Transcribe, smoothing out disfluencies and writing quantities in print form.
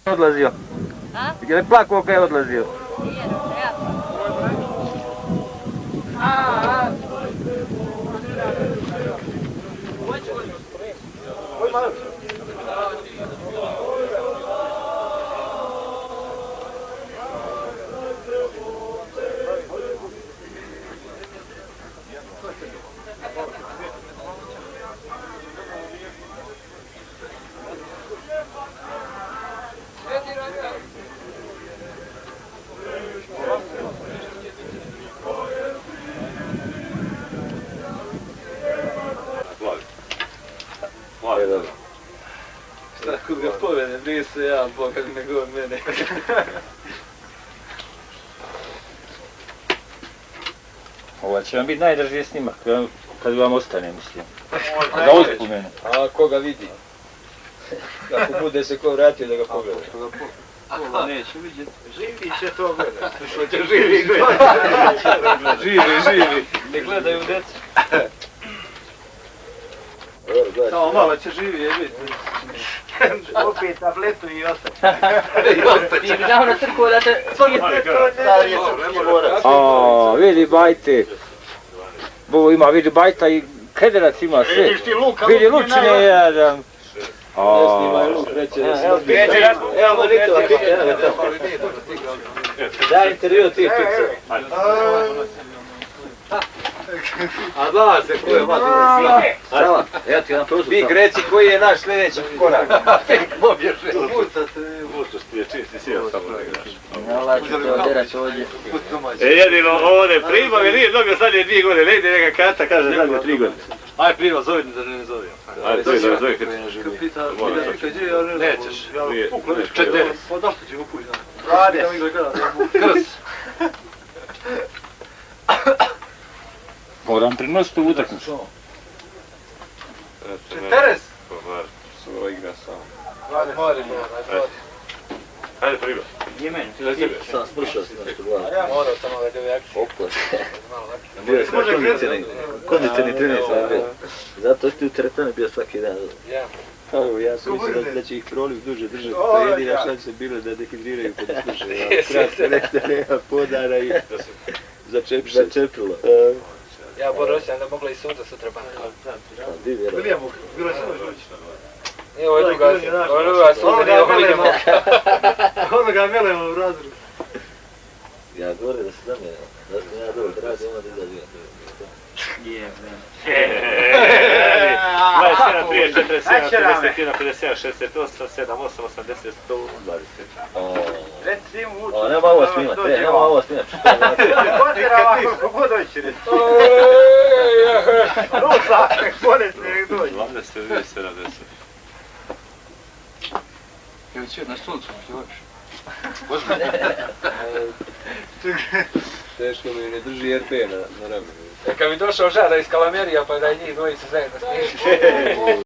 Odlazio. A? Je li plakao kad je odlazio? Nije, ja sam. Šta kud ga povede, brije se ja, Bog, kako nego od mene. Ovo će vam biti najdrži snimak kad vam ostane, mislim. A da uspomenu. A koga vidi? Ako bude se ko vratio da ga pogleda. Neće vidjeti. Živi će to gledat. Što će živi gledat? Živi. Ne gledaju djecu. Samo malo će živi je vidjeti. Opet tabletu i ostati. Ti bi dao na trku da te... Starije srpski borac. A, vidi bajte. Bovo ima, vidi bajta i kederac ima sve. Vidiš ti luka, Vidi lučine jedan. Evo monitova, evo ga tamo. Daj intervju ti pica. A zna se ko je vatrno. Sava, ja ti vam prozu. Vi Greci, koji je naš sljedeći korak? Pobježe. Muštost ti je čim si sjeo samo da igraš. Nala ću te oderač ovdje. Jedino ovdje Primov je nije dobio zadnje 2 godine, ne ide neka karta, kaže zadnje 3 godine. Aj Primo, zove da ne zovem. Ajde, zove da zove kad Pita, gdje ja ne znam. Nećeš. Četiri. Pa zašto će ga pući? Radi da mi ga gleda. Krs. Moram prinositi u utakmicu. Teres! Ovo igra sam. Mori. Ajde Primo. Jemen. Sam slušao si nešto gledam. Ja morao sam ove dve akcije. Oplas. Bio sam kondicionalni trener sam bio. Zato što u teretani bio svaki dan. Ja. Evo, ja sam mislio da će ih proliv duže držati, to je jedina šansa bila da dehidriraju kad slušaju. Kratko rekao da nema podara i začepilo. Ja Borosjan da mogla i suda sutra banka. Divjero. Nije ovo druga suda, nije ovo vidimo. Ono ga melemo u razru. Ja govorim da se da me, da sam ja dobro da radim, onda da izađem. Je, 27, 3, 47, 51, 51, 68, 7, 8, 80, 120. O, nema ovo snimat, nema ovo snimat. Potera ovako, kako god hoće reći. Rusa, bolest nek dođe. 20, 70. Evo će na stolcu, što hoćeš. Teško mi ne drži RP na ramenu. Kad bi došao Žara iz Kalamerija pa da je njih dvojica zajedno snimili.